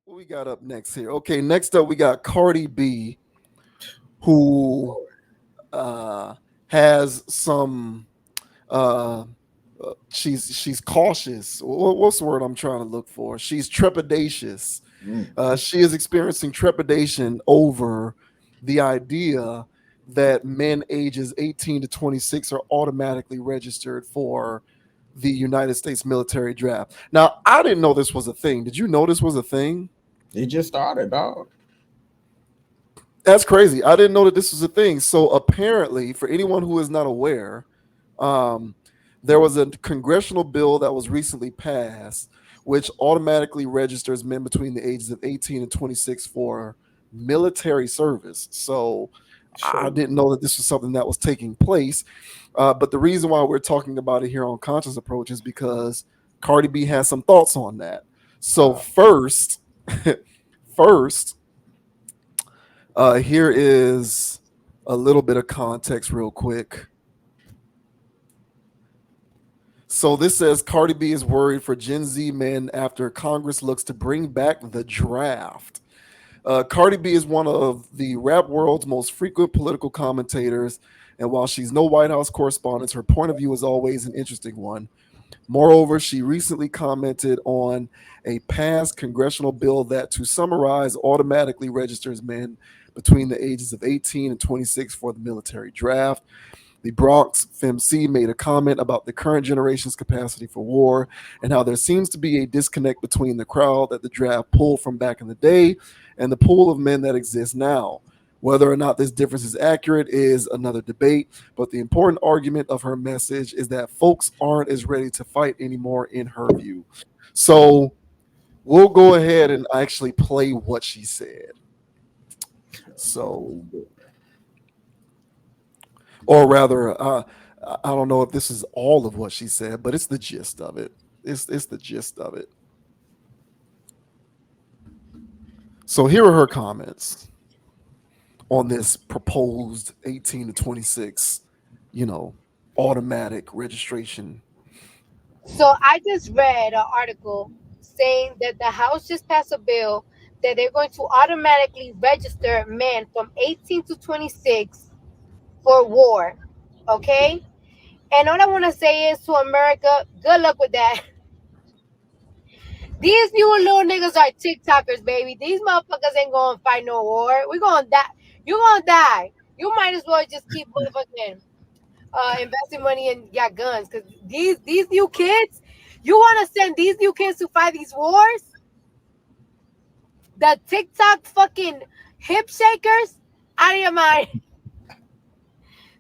What we got up next here? Okay, next up we got Cardi B, who uh, has some. Uh, she's cautious. What's the word I'm trying to look for? She's trepidatious. Mm. She is experiencing trepidation over the idea that men ages 18 to 26 are automatically registered for the United States military draft. Now, I didn't know this was a thing. Did you know this was a thing? It just started, dog. That's crazy. I didn't know that this was a thing. So apparently, for anyone who is not aware, um, there was a congressional bill that was recently passed, which automatically registers men between the ages of 18 and 26 for military service. So I So didn't know that this was something that was taking place. But the reason why we're talking about it here on Conscious Approach is because Cardi B has some thoughts on that. So uh, first, first, here is a little bit of context, real quick. So this says Cardi B is worried for Gen Z men after Congress looks to bring back the draft. Cardi B is one of the rap world's most frequent political commentators, and while she's no White House correspondent, her point of view is always an interesting one. Moreover, she recently commented on a past congressional bill that, to summarize, automatically registers men between the ages of 18 and 26 for the military draft. The Bronx FemC made a comment about the current generation's capacity for war and how there seems to be a disconnect between the crowd that the draft pulled from back in the day and the pool of men that exists now. Whether or not this difference is accurate is another debate, but the important argument of her message is that folks aren't as ready to fight anymore, in her view. So we'll go ahead and actually play what she said. So, or rather, I don't know if this is all of what she said, but it's the gist of it. It's the gist of it. So here are her comments on this proposed 18 to 26, you know, automatic registration. So I just read an article saying that the House just passed a bill that they're going to automatically register men from 18 to 26 for war. Okay? And all I want to say is to America, good luck with that. These new little niggas are TikTokers, baby. These motherfuckers ain't going to fight no war. We going to die. You going to die. You might as well just keep motherfucking investing money in your guns, because these new kids, you want to send these new kids to fight these wars? The TikTok fucking hip shakers, out of your mind.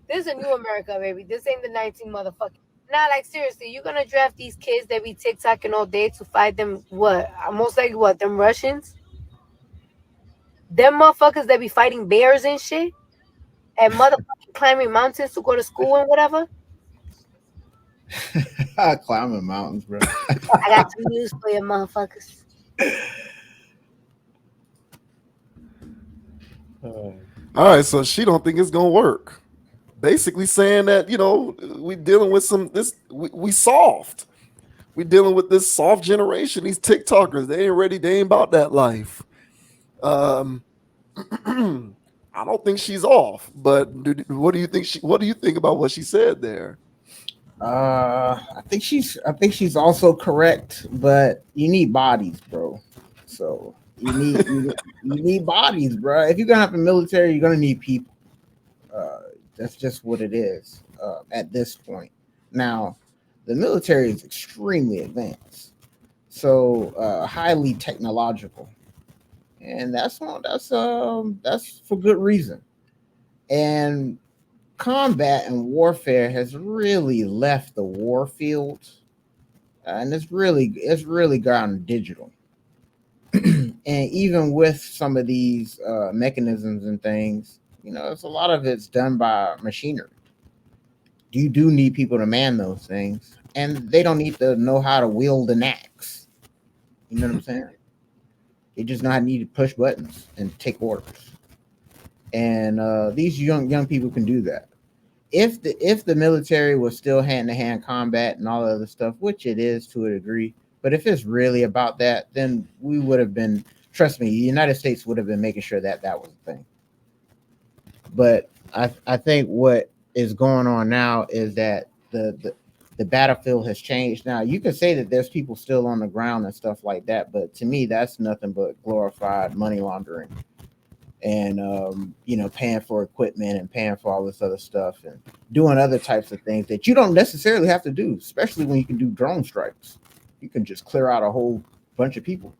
This is a new America, baby. This ain't the 19 motherfucking. Nah, like seriously, you gonna draft these kids that be TikToking all day to fight them? What? Most like what? Them Russians? Them motherfuckers that be fighting bears and shit, and motherfucking climbing mountains to go to school and whatever. climbing mountains, bro. I got some news for you, motherfuckers. Uh, All right, so she don't think it's gonna work. Basically saying that, we dealing with we soft. We dealing with this soft generation. These TikTokers, they ain't ready. They ain't about that life. Um, I don't think she's off. But what do you think? What do you think about what she said there? I think she's also correct, but you need bodies, bro. So you need bodies, bro. If you're gonna have a military, you're gonna need people. Uh, that's just what it is at this point. Now, the military is extremely advanced, so highly technological, and that's for good reason. And combat and warfare has really left the war field, and it's really gone digital. And even with some of these mechanisms and things, it's a lot of it's done by machinery. You do need people to man those things, and they don't need to know how to wield an axe. You know what I'm saying? They just know how to need to push buttons and take orders. And these young people can do that. If the military was still hand to hand combat and all the other stuff, which it is to a degree, but if it's really about that, then we would have been trust me, the United States would have been making sure that that was a thing. But I think what is going on now is that the battlefield has changed. Now you can say that there's people still on the ground and stuff like that, but to me that's nothing but glorified money laundering and paying for equipment and paying for all this other stuff and doing other types of things that you don't necessarily have to do, especially when you can do drone strikes. You can just clear out a whole bunch of people.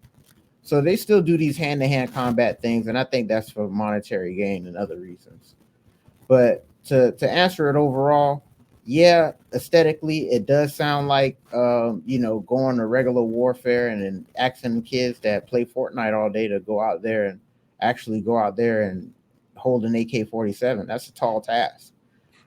So they still do these hand-to-hand combat things, and I think that's for monetary gain and other reasons. But to answer it overall, yeah, aesthetically, it does sound like going to regular warfare and then asking kids that play Fortnite all day to go out there and actually go out there and hold an AK-47. That's a tall task.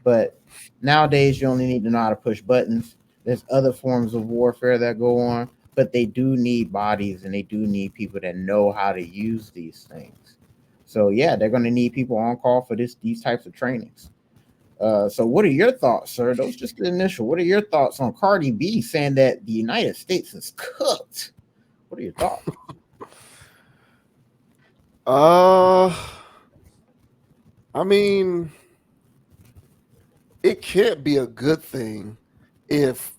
But nowadays, you only need to know how to push buttons. There's other forms of warfare that go on, but they do need bodies and they do need people that know how to use these things. So yeah, they're going to need people on call for these types of trainings. So what are your thoughts, sir? Those just the initial. What are your thoughts on Cardi B saying that the United States is cooked? What are your thoughts? Uh, I mean, it can't be a good thing if,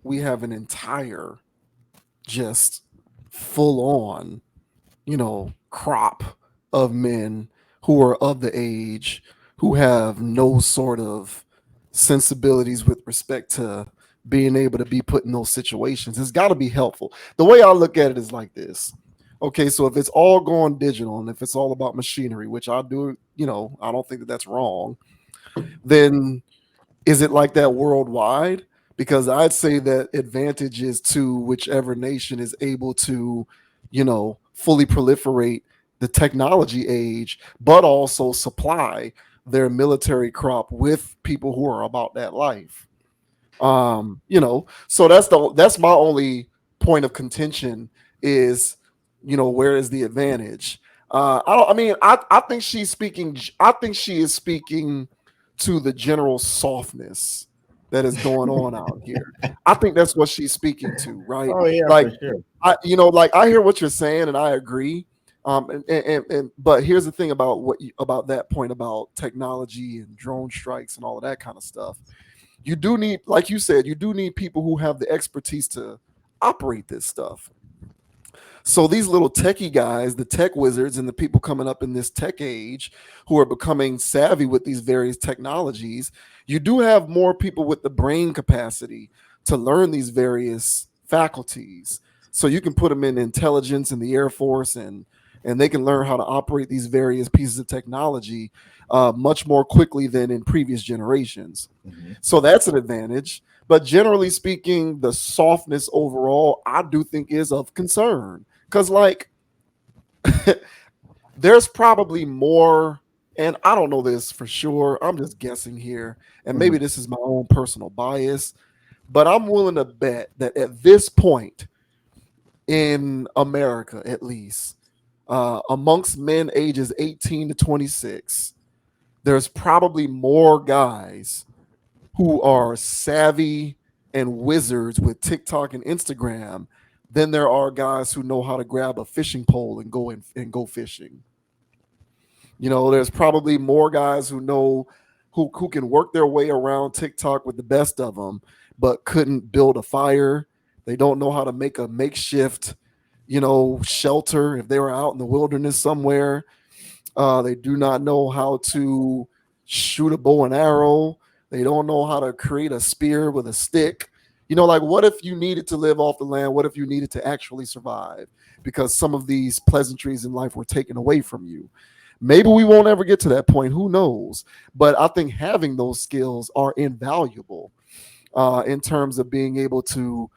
we have an entire just full on, crop of men who are of the age who have no sort of sensibilities with respect to being able to be put in those situations. It's got to be helpful. The way I look at it is like this. Okay, so if it's all going digital and if it's all about machinery, which I do, I don't think that that's wrong, then is it like that worldwide? Because I'd say that advantage is to whichever nation is able to, fully proliferate the technology age, but also supply their military crop with people who are about that life. So that's my only point of contention is, where is the advantage? I don't, I mean, I think she's speaking. I think she is speaking to the general softness that is going on out here. I think that's what she's speaking to, right? Oh yeah, Like, for sure. like I hear what you're saying, and I agree. But here's the thing about about that point about technology and drone strikes and all of that kind of stuff. You do need, like you said, you do need people who have the expertise to operate this stuff. So these little techie guys, the tech wizards, and the people coming up in this tech age who are becoming savvy with these various technologies, you do have more people with the brain capacity to learn these various faculties. So you can put them in intelligence in the Air Force, and they can learn how to operate these various pieces of technology much more quickly than in previous generations. Mhm. So that's an advantage. But generally speaking, the softness overall, I do think is of concern. Because, like, there's probably more, and I don't know this for sure. I'm just guessing here. And maybe Mhm. this is my own personal bias, but I'm willing to bet that at this point in America, at least, amongst men ages 18 to 26, there's probably more guys who are savvy and wizards with TikTok and Instagram than there are guys who know how to grab a fishing pole and go fishing. There's probably more guys who know who can work their way around TikTok with the best of them, but couldn't build a fire. They don't know how to make a makeshift, shelter if they were out in the wilderness somewhere. They do not know how to shoot a bow and arrow. They don't know how to create a spear with a stick. Like, what if you needed to live off the land? What if you needed to actually survive? Because some of these pleasantries in life were taken away from you. Maybe we won't ever get to that point. Who knows? But I think having those skills are invaluable in terms of being able to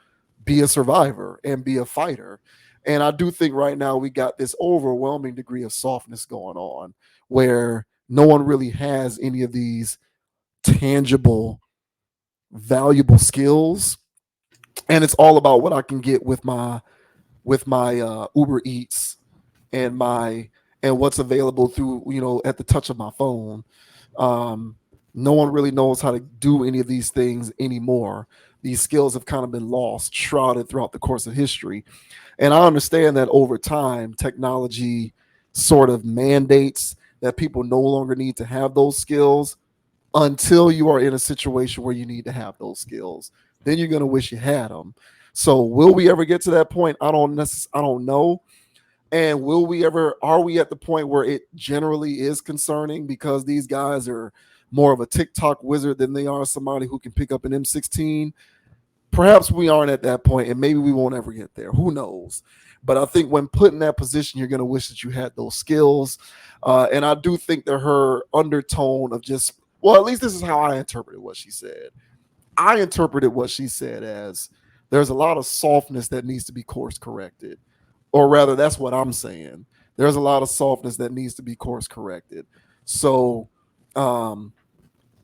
be a survivor and be a fighter. And I do think right now we got this overwhelming degree of softness going on where no one really has any of these tangible, valuable skills. And it's all about what I can get with my Uber Eats and my and what's available through at the touch of my phone. um, no one really knows how to do any of these things anymore. these skills have kind of been lost, shrouded throughout the course of history. And I understand that over time, technology sort of mandates that people no longer need to have those skills until you are in a situation where you need to have those skills. Then you're going to wish you had them. So will we ever get to that point? I don't know. And will we ever, are we at the point where it generally is concerning because these guys are more of a TikTok wizard than they are somebody who can pick up an M16? Perhaps we aren't at that point, and maybe we won't ever get there. Who knows? But I think when put in that position, you're going to wish that you had those skills. And I do think that her undertone of just, well, at least this is how I interpreted what she said. I interpreted what she said as there's a lot of softness that needs to be course corrected, or rather, that's what I'm saying. There's a lot of softness that needs to be course corrected. So, um,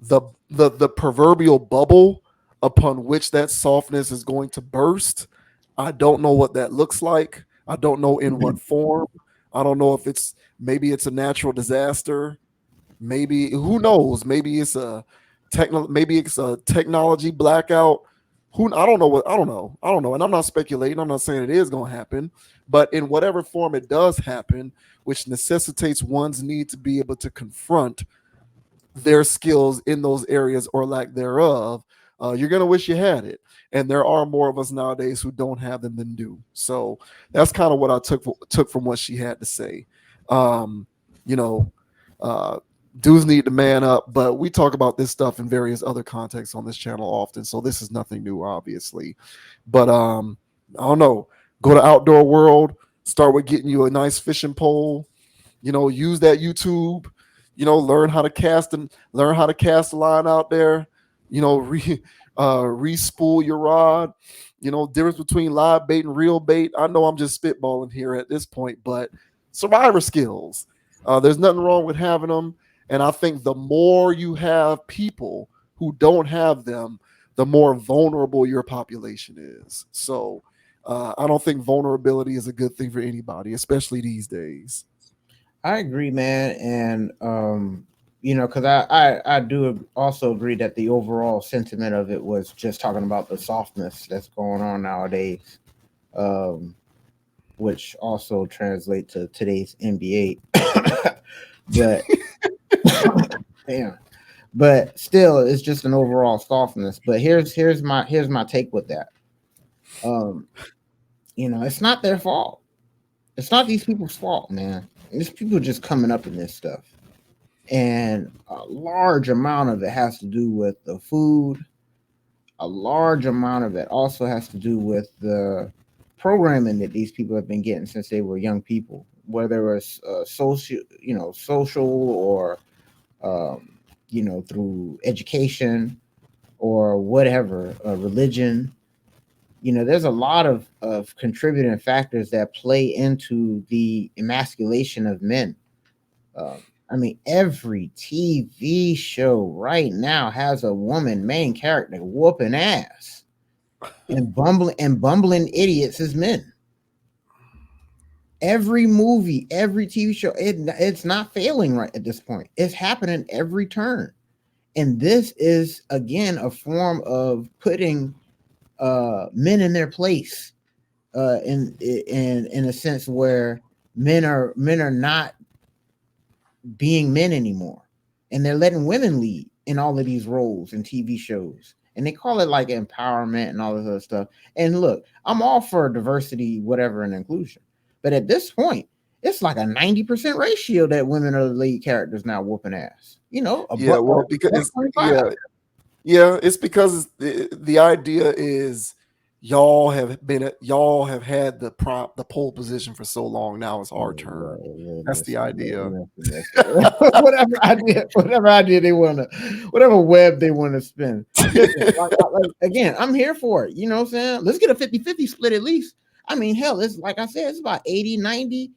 the proverbial bubble upon which that softness is going to burst, I don't know what that looks like. I don't know in what form. I don't know if it's, maybe it's a natural disaster. Maybe, who knows? Maybe it's a technology blackout. Who, I don't know what, I don't know. And I'm not speculating. I'm not saying it is going to happen, but in whatever form it does happen, which necessitates one's need to be able to confront their skills in those areas or lack thereof, you're going to wish you had it. And there are more of us nowadays who don't have them than do. So that's kind of what I took from what she had to say. Um, you know, uh, Dudes need to man up, but we talk about this stuff in various other contexts on this channel often. So this is nothing new, obviously. But I don't know. Go to Outdoor World, start with getting you a nice fishing pole, use that YouTube, learn how to cast a line out there, re-spool your rod, difference between live bait and real bait. I know I'm just spitballing here at this point, but survivor skills, there's nothing wrong with having them. And I think the more you have people who don't have them, the more vulnerable your population is. So I don't think vulnerability is a good thing for anybody, especially these days. I agree, man, and because I do also agree that the overall sentiment of it was just talking about the softness that's going on nowadays, um, which also translates to today's NBA. But damn, but still, it's just an overall softness. But here's my take with that. Um, it's not their fault. It's not these people's fault, man. These people just coming up in this stuff. And a large amount of it has to do with the food. A large amount of it also has to do with the programming that these people have been getting since they were young people, whether it's social or through education or whatever, religion. There's a lot of contributing factors that play into the emasculation of men. I mean, every TV show right now has a woman main character whooping ass and bumbling idiots as men. Every movie, every TV show, it's not failing right at this point. It's happening every turn, and this is again a form of putting men in their place, in a sense where men are not being men anymore, and they're letting women lead in all of these roles and TV shows, and they call it like empowerment and all this other stuff. And look, I'm all for diversity, whatever, and inclusion, but at this point, it's like a 90% ratio that women are the lead characters now whooping ass. A Yeah, buck, well, because buck it's, 25. yeah, it's because the idea is y'all have had the pole position for so long. Now it's our turn. That's the idea. Whatever idea they want to, whatever web they want to spin. Listen, again, I'm here for it. You know what I'm saying? Let's get a 50-50 split at least. I mean, hell, it's like I said, it's about 80-90%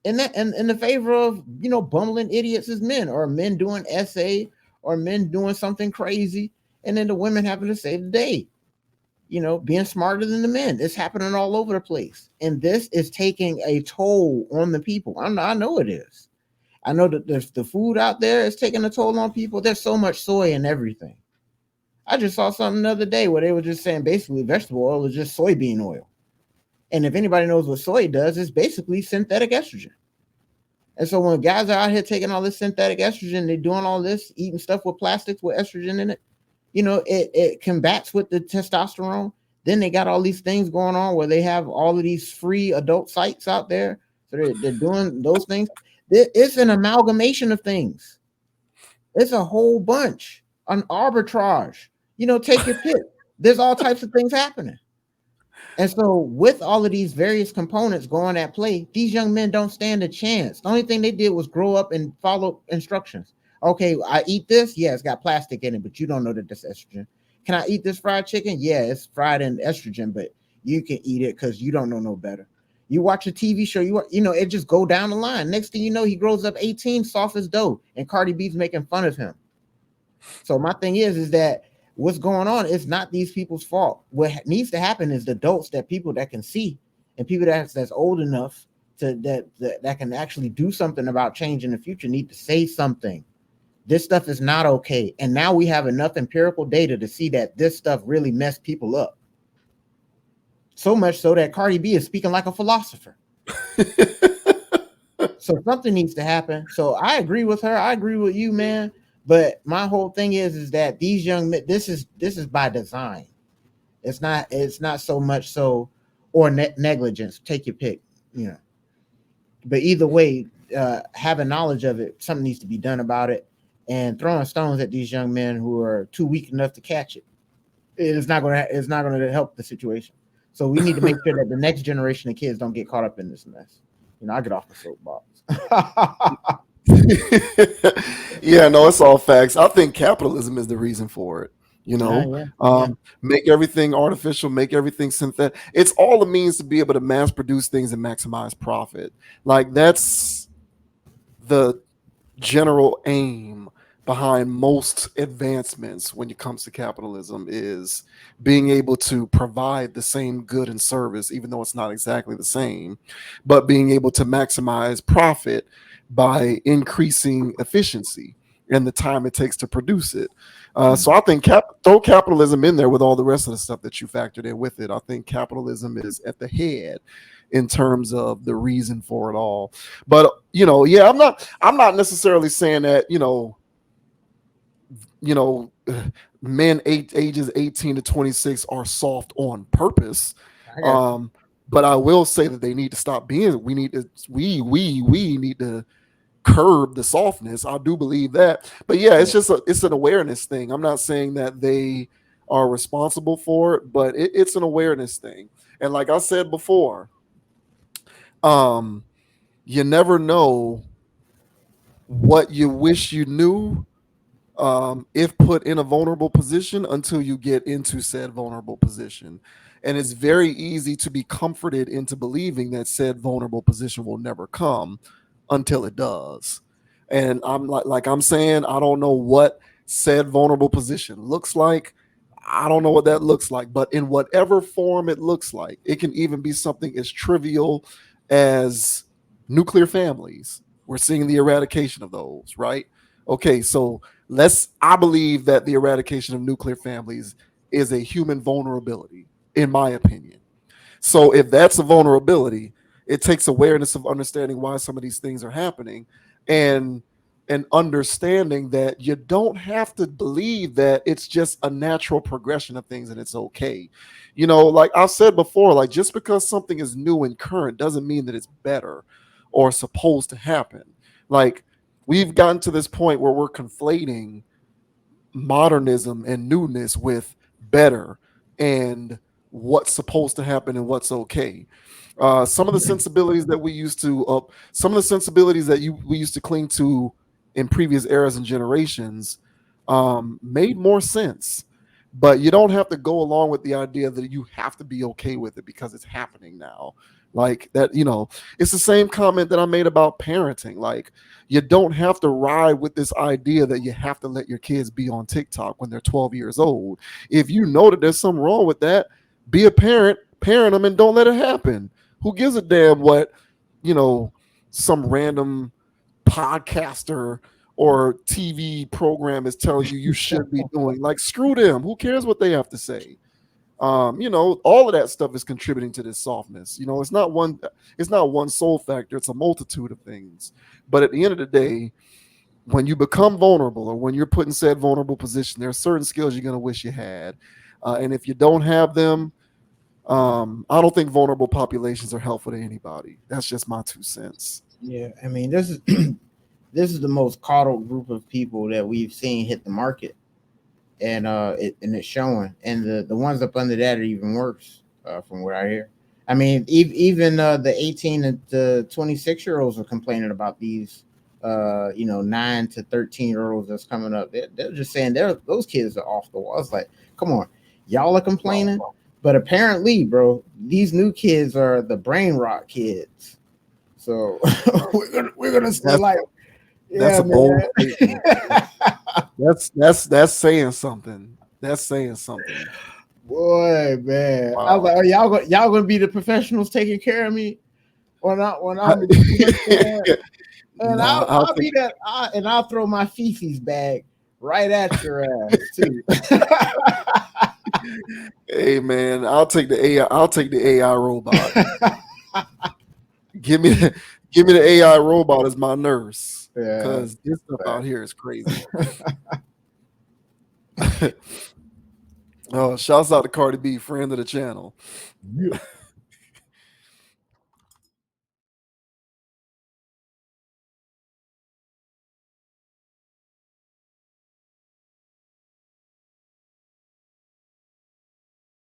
in the favor of bumbling idiots as men, or men doing essay, or men doing something crazy, and then the women having to save the day. Being smarter than the men. It's happening all over the place. And this is taking a toll on the people. I know it is. I know that there's the food out there is taking a toll on people. There's so much soy in everything. I just saw something the other day where they were just saying basically vegetable oil is just soybean oil. And if anybody knows what soy does, it's basically synthetic estrogen. And so when guys are out here taking all this synthetic estrogen, they're doing all this, eating stuff with plastics with estrogen in it, it combats with the testosterone. Then they got all these things going on where they have all of these free adult sites out there. So they're doing those things. It's an amalgamation of things. It's a whole bunch, an arbitrage. Take your pick. There's all types of things happening. And so, with all of these various components going at play, these young men don't stand a chance. The only thing they did was grow up and follow instructions. Okay, I eat this. Yeah, it's got plastic in it, but you don't know that that's estrogen. Can I eat this fried chicken? Yeah, it's fried in estrogen, but you can eat it because you don't know no better. You watch a TV show, it just go down the line. Next thing you know, he grows up 18, soft as dough, and Cardi B's making fun of him. So my thing is that what's going on is not these people's fault. What needs to happen is the adults, that people that can see, and people that's old enough to that can actually do something about change in the future need to say something. This stuff is not okay. And now we have enough empirical data to see that this stuff really messed people up. So much so that Cardi B is speaking like a philosopher. So something needs to happen. So I agree with her. I agree with you, man. But my whole thing is that these young men, this is by design. It's not so much so, or negligence. Take your pick, But either way, having knowledge of it, something needs to be done about it. And throwing stones at these young men who are too weak enough to catch it, it's not going to help the situation. So we need to make sure that the next generation of kids don't get caught up in this mess. I get off the soapbox. Yeah, no, it's all facts. I think capitalism is the reason for it. Yeah. Make everything artificial, make everything synthetic. It's all the means to be able to mass produce things and maximize profit. Like that's the general aim behind most advancements when it comes to capitalism is being able to provide the same good and service, even though it's not exactly the same, but being able to maximize profit by increasing efficiency and the time it takes to produce it. So I think throw capitalism in there with all the rest of the stuff that you factored in with it. I think capitalism is at the head in terms of the reason for it all. But yeah, I'm not necessarily saying that you know men ages 18 to 26 are soft on purpose. But I will say that they need to stop being. We need to curb the softness. I do believe that. But yeah, it's an awareness thing. I'm not saying that they are responsible for it, but it's an awareness thing. And like I said before, you never know what you wish you knew, if put in a vulnerable position, until you get into said vulnerable position. And it's very easy to be comforted into believing that said vulnerable position will never come until it does. And I'm like I'm saying, I don't know what said vulnerable position looks like. I don't know what that looks like, but in whatever form it looks like, it can even be something as trivial as nuclear families. We're seeing the eradication of those, right? Okay, so I believe that the eradication of nuclear families is a human vulnerability, in my opinion. So if that's a vulnerability, it takes awareness of understanding why some of these things are happening, and understanding that you don't have to believe that it's just a natural progression of things and it's okay. Like I've said before, like just because something is new and current doesn't mean that it's better or supposed to happen. Like we've gotten to this point where we're conflating modernism and newness with better and what's supposed to happen and what's okay. Some of the sensibilities that we used to cling to in previous eras and generations made more sense. But you don't have to go along with the idea that you have to be okay with it because it's happening now. Like that, it's the same comment that I made about parenting. Like, you don't have to ride with this idea that you have to let your kids be on TikTok when they're 12 years old. If you know that there's something wrong with that, be a parent them, and don't let it happen. Who gives a damn what, some random podcaster or TV program is telling you should be doing. Like, screw them. Who cares what they have to say? All of that stuff is contributing to this softness. It's not one sole factor, it's a multitude of things. But at the end of the day, when you become vulnerable or when you're put in said vulnerable position, there are certain skills you're going to wish you had. And if you don't have them, I don't think vulnerable populations are helpful to anybody. That's just my 2 cents. Yeah, I mean, this is this is the most coddled group of people that we've seen hit the market, and it's showing. And the ones up under that are even worse, from what I hear. I mean, even the 18 and the 26-year-olds are complaining about these, 9 to 13-year-olds that's coming up. They're just saying those kids are off the wall. It's like, come on, y'all are complaining, but apparently, bro, these new kids are the brain rot kids. So we're gonna see, That's like, that's yeah, a bold man. statement. That's saying something. That's saying something. Boy, man. I was Wow. like, oh, y'all gonna be the professionals taking care of me when I'm you know what I'm saying? And Nah, I'll I'll take be that, and I'll throw my Fifi's bag right at your ass too. Hey man, I'll take the AI. I'll take the AI robot. Give me the, give me the AI robot as my nurse, Yeah. because this stuff out here is crazy. Oh, shouts out to Cardi B, friend of the channel. Yeah.